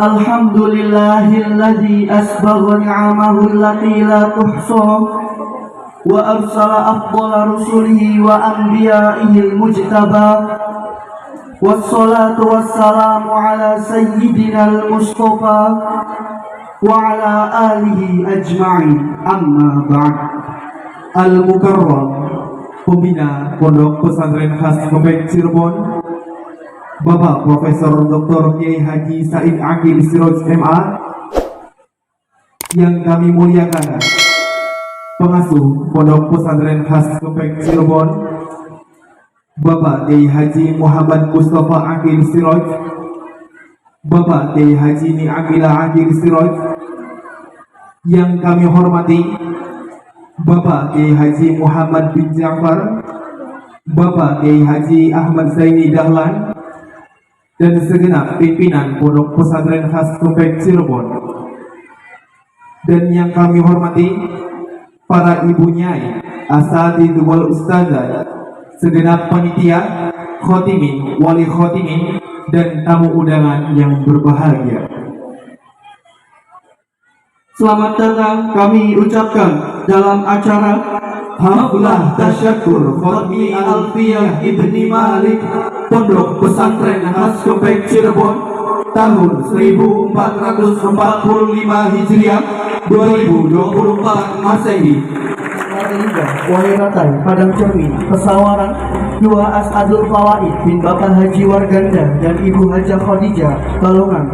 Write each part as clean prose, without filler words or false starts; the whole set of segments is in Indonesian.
Alhamdulillahilladzi asbagha ni'amahu allati la tuhsa wa arsala afdhala rusulihi wa anbiya'ihil mujtaba wassalatu wassalamu ala sayyidinal mustafa wa ala alihi ajma'in, amma ba'd. Al-Mukarram, pembina Pondok Pesantren Khas Kompek Cirebon, Bapak Profesor Dr. Kiai Haji Said Aqil Siroj MA, yang kami muliakan Pengasuh Pondok Pesantren Khas Kompek Cirebon, Bapak Kiai Haji Muhammad Mustafa Aqil Siroj, Bapak Kiai Haji Ni Aqila Aqil Siroj, yang kami hormati Bapak Kiai Haji Muhammad bin Ja'far, Bapak Kiai Haji Ahmad Zaini Dahlan, dan segenap pimpinan Pondok Pesantren Khas Kompek Cirebon. Dan yang kami hormati para ibu nyai, asatidz wal ustazah, segenap panitia, khotimin, wali khotimin, dan tamu undangan yang berbahagia. Selamat datang kami ucapkan dalam acara Haflah Tasyakur Khotmi Alfiyah Ibni Malik Pondok Pesantren Khas Kompek Cirebon tahun 1445 Hijriah 2024 Masehi. Wahiratai Padang Cermin Pesawaran Dua As'adul Fawaid bin Bapak Haji Warganda dan Ibu Hajah Khadijah Balongan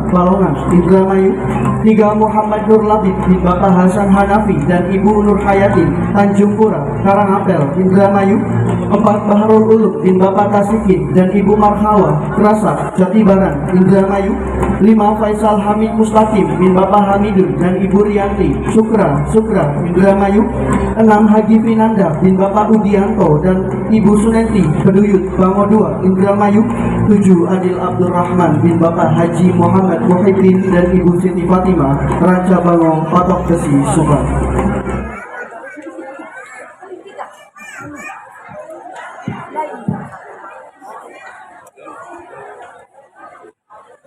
Indramayu. Tiga Muhammad Nur Labib bin Bapak Hasan Hanafi dan Ibu Nur Hayatin Tanjung Pura Karangapel Indramayu. Empat Baharul Uluk bin Bapak Tasikin dan Ibu Marhawa Krasak Jatibarang Indramayu. Lima Faisal Hamid Mustaqim bin Bapak Hamidun dan Ibu Rianti Sukra Indramayu. Enam Haji Finanda bin Bapak Udianto dan Ibu Sunenti Peduyut Bango 2 Indramayu. 7 Adil Abdurrahman bin Bapak Haji Muhammad Muhyiddin dan Ibu Siti Fatimah Raja Bango Patok Besi Subang.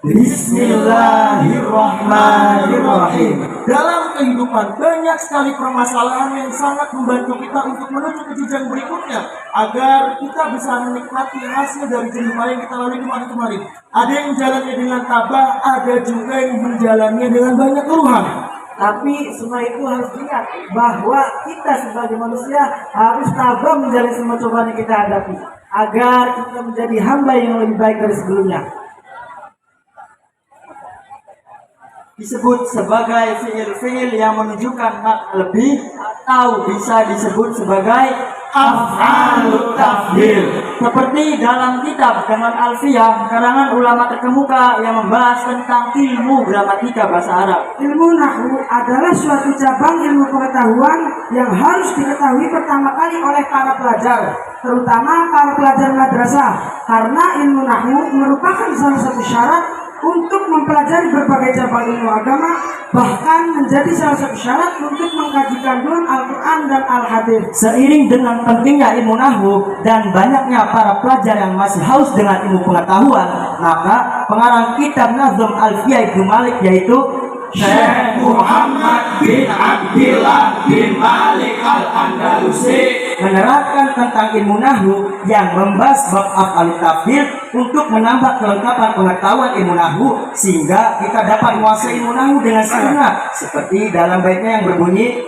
Bismillahirrahmanirrahim. Dalam kehidupan banyak sekali permasalahan yang sangat membantu kita untuk menuju ke jenjang berikutnya agar kita bisa menikmati hasil dari jerih payah yang kita lalui kemarin. Ada yang menjalannya dengan tabah, ada juga yang menjalannya dengan banyak keluhan. Tapi semua itu harus diingat bahwa kita sebagai manusia harus tabah menjalani semua cobaan yang kita hadapi agar kita menjadi hamba yang lebih baik dari sebelumnya. Disebut sebagai fiil-fiil yang menunjukkan makna lebih atau bisa disebut sebagai af'alut tafdhil. Seperti dalam kitab dengan Alfiyah karangan ulama terkemuka yang membahas tentang ilmu gramatika bahasa Arab. Ilmu nahwu adalah suatu cabang ilmu pengetahuan yang harus diketahui pertama kali oleh para pelajar, terutama para pelajar madrasah, karena ilmu nahwu merupakan salah satu syarat untuk mempelajari berbagai cabang ilmu agama, bahkan menjadi salah satu syarat untuk mengkaji kandungan Al-Quran dan Al-Hadis. Seiring dengan pentingnya ilmu nahwu dan banyaknya para pelajar yang masih haus dengan ilmu pengetahuan, maka pengarang kitab Nazm Alfiyah Ibnu Malik yaitu Syekh Muhammad bin Abdillah bin Malik Al-Andalusi menerapkan tentang ilmu nahwu yang membahas bab af'alut tafdhil untuk menambah kelengkapan pengetahuan ilmu nahwu sehingga kita dapat menguasai ilmu nahwu dengan sempurna, seperti dalam baitnya yang berbunyi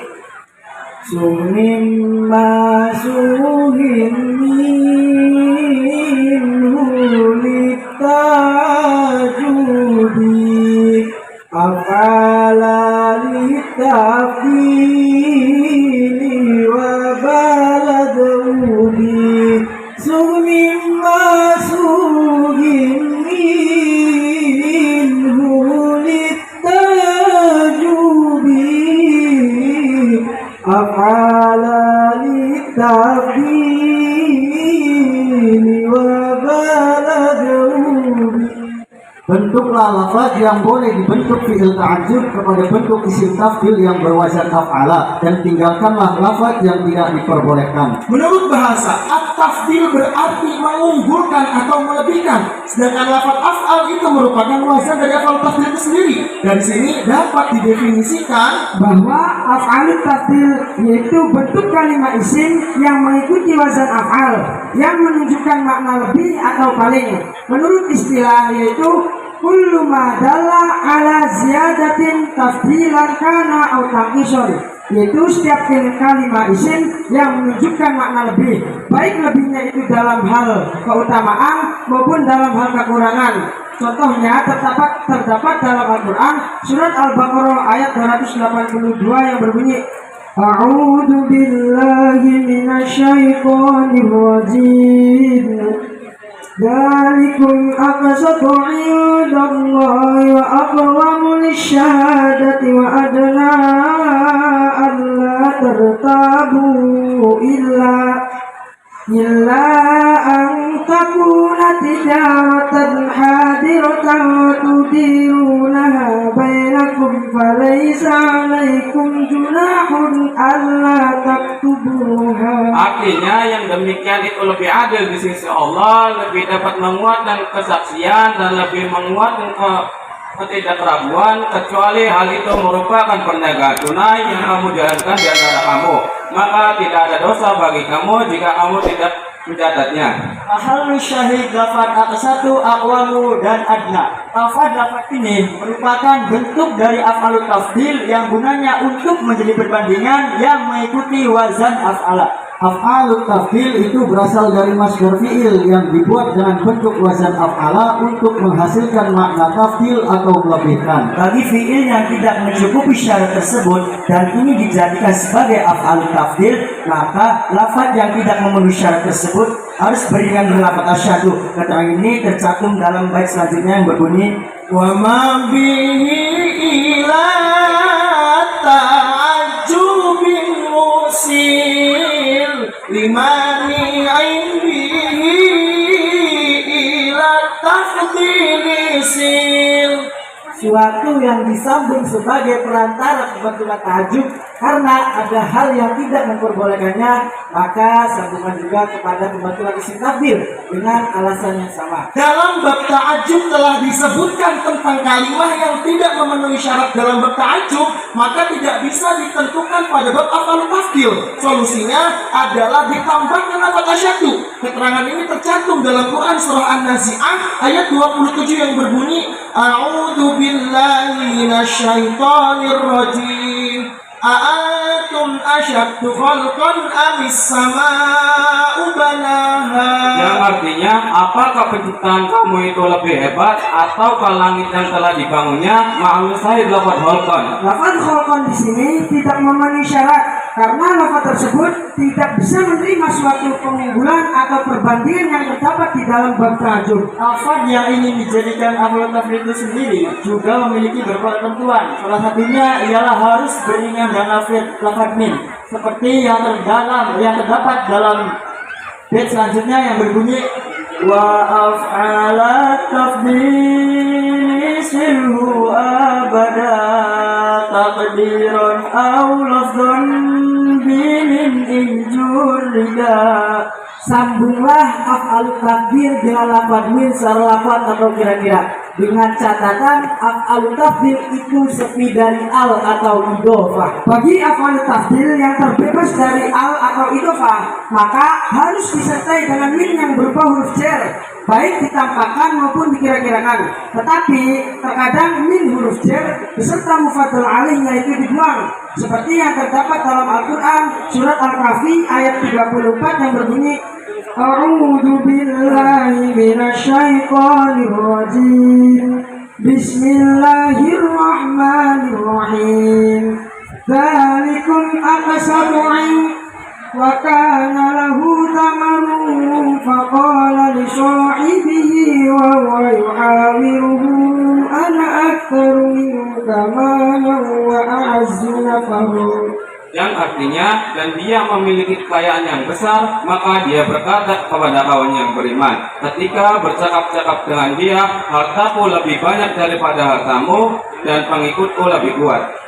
Sumimma suhimminhu litajubi afala litafili wa baladrubi. Sumimma suhimminhu litajubi afala litafili wa baladrubi. Bentuklah lafaz yang boleh dibentuk fi'il ta'ajjub kepada bentuk isim tafdil yang berwazan af'ala, dan tinggalkanlah lafaz yang tidak diperbolehkan. Menurut bahasa, at-tafdil berarti mengunggulkan atau melebihkan, sedangkan lafaz af'al itu merupakan wazan dari af'al tafdil itu sendiri. Dari sini dapat didefinisikan bahwa af'alut tafdil yaitu bentuk kalimat isim yang mengikuti wazan af'al yang menunjukkan makna lebih atau paling. Menurut istilah yaitu kullu ma dalla ala ziyadatin tafdilan kana au taqison, yaitu setiap kalimat isim yang menunjukkan makna lebih, baik lebihnya itu dalam hal keutamaan maupun dalam hal kekurangan. Contohnya terdapat dalam Al-Quran surat Al-Baqarah ayat 282 yang berbunyi A'udzu billahi minasyaitonir rajim. Dzalikum aqsatu 'indallahi wa aqwamu lisyahadati wa adna alla tartabu illa an takuna tijaratan hadiratan tudirunaha bainakum falaysa 'alaikum junahun alla taktubuha. Artinya yang demikian itu lebih adil di sisi Allah, lebih dapat menguatkan kesaksian dan lebih menguatkan ketidakraguan, kecuali hal itu merupakan perniagaan tunai yang kamu jalankan di antara kamu, maka tidak ada dosa bagi kamu jika kamu tidak mencatatnya. Mahallu syahid lafaz aqsatu aqwamu dan adna. Lafaz ini merupakan bentuk dari af'alut tafdil yang gunanya untuk menjadi perbandingan yang mengikuti wazan af'ala. Af'alut tafdil itu berasal dari masdar fi'il yang dibuat dengan bentuk wazan af'ala untuk menghasilkan makna tafdil atau melebihkan. Bagi fi'il yang tidak mencukupi syarat tersebut dan ini dijadikan sebagai af'alut tafdil, maka lafaz yang tidak memenuhi syarat tersebut harus beriringan dengan lafaz asyhadu. Keterangan ini tercantum dalam bait selanjutnya yang berbunyi wa ma bihi ila ta'ajjubin musil limani ainihi ila tafdili sil. Suatu yang disambung sebagai perantara pembentukan ta'ajjub karena ada hal yang tidak memperbolehkannya, maka sambungan juga kepada pembentukan isim tafdil dengan alasan yang sama. Dalam bab ta'ajjub telah disebutkan tentang kalimah yang tidak memenuhi syarat dalam bab ta'ajjub, maka tidak bisa ditentukan pada bab af'alut tafdil. Solusinya adalah ditambahkan lafaz asyhadu. Keterangan ini tercantum dalam Quran surah An-Nazi'ah ayat 27 yang berbunyi A'udzu billahi minasyaitonir rajim. A'antum asyaddu khalqan amis sama'u banaha. Yang artinya, apakah penciptaan kamu itu lebih hebat ataukah langit yang telah dibangunnya? Mahallu syahid lafaz khalqan. Lafaz khalqan di sini tidak memenuhi syarat karena lafaz tersebut tidak bisa menerima suatu pengunggulan atau perbandingan yang terdapat di dalam bab ta'ajjub. lafaz yang ingin dijadikan af'alut tafdil itu sendiri juga memiliki beberapa ketentuan. Salah satunya ialah harus beriringan dengan lafaz min, seperti yang terdapat dalam bait selanjutnya yang berbunyi wa af'alat tafdil sirhu abada taqdiran aw lafdhan binin injurida. Sambunglah af'alut tafdil dengan lafaz min secara lafaz atau kira-kira, dengan catatan af'alut tafdil itu sepi dari al atau idhofah. Bagi af'alut tafdil yang terbebas dari al atau idhofah, maka harus disertai dengan min yang berupa huruf jar, baik ditampakkan maupun dikira-kirakan. Tetapi terkadang min huruf jar beserta mufadhal alaihnya itu dibuang, seperti yang terdapat dalam Al-Quran surat Al-Kahfi ayat 34 yang berbunyi A'udzu billahi minasyaitonir rajim. Bismillahirrahmanirrahim. Dzalikum aqsatu 'inda wa kana lahu thamarun faqala li sahibihi wa huwa yuhawiruhu ana aktsaru minka malan wa a'azzu nafaran. Yang artinya dan dia memiliki kekayaan yang besar, maka dia berkata kepada kawan yang beriman ketika bercakap-cakap dengan dia, hartaku lebih banyak daripada hartamu dan pengikutku lebih kuat.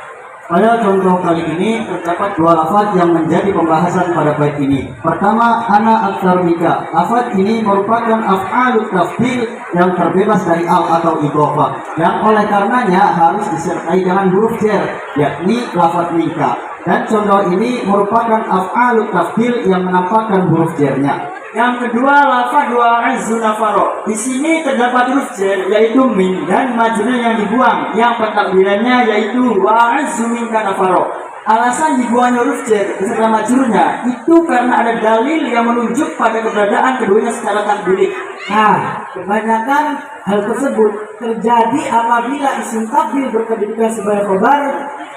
Pada contoh kali ini terdapat dua lafaz yang menjadi pembahasan pada bait ini. Pertama, ana aktsar mika. Lafaz ini merupakan af'alut tafdil yang terbebas dari al atau idhofah, yang oleh karenanya harus disertai dengan huruf jar, yakni lafaz mika. Dan contoh ini merupakan af'alut tafdil yang menampakkan huruf jarnya. Yang kedua, lafaz wa azzu nafaro. Di sini terdapat huruf jar yaitu min dan majrurnya yang dibuang, yang pentakdirannya yaitu wa azzu minka nafaro. Alasan dibuangnya huruf jar beserta majrurnya itu karena ada dalil yang menunjuk pada keberadaan keduanya secara takdirik. Nah, kebanyakan hal tersebut terjadi apabila isim tabdil berkedudukan sebagai khobar,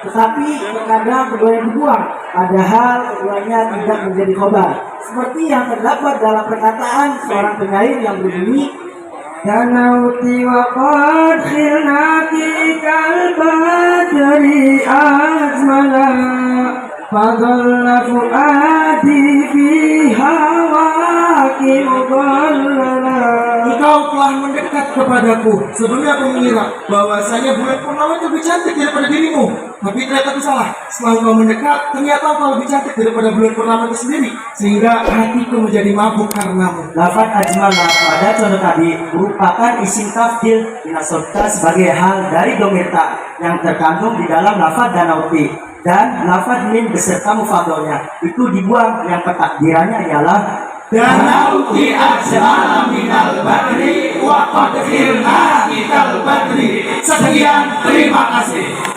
tetapi terkadang keduanya dibuang, padahal keduanya tidak menjadi khobar. Seperti yang terdapat dalam perkataan seorang penyair yang berbunyi, Kanauti wa qad khilnaki kal badri azmala fadalla fuadi fi hawaki mudallala. Engkau telah mendekat kepadaku. Sebelumnya aku mengira bahwasanya bulan purnama itu lebih cantik daripada dirimu. Tapi ternyata aku salah. Setelah engkau mendekat, ternyata engkau lebih cantik daripada bulan purnama itu sendiri. Sehingga hatiku menjadi mabuk karenamu. Lafaz ajmala pada contoh tadi merupakan isim tafdil dinasobkan sebagai hal dari domirta yang terkandung di dalam lafaz danauti, dan lafaz min beserta mufadolnya itu dibuang, yang pentakdirannya ialah Danauti ajmala minal badri wa qad khilna minal badri. Sekian, terima kasih.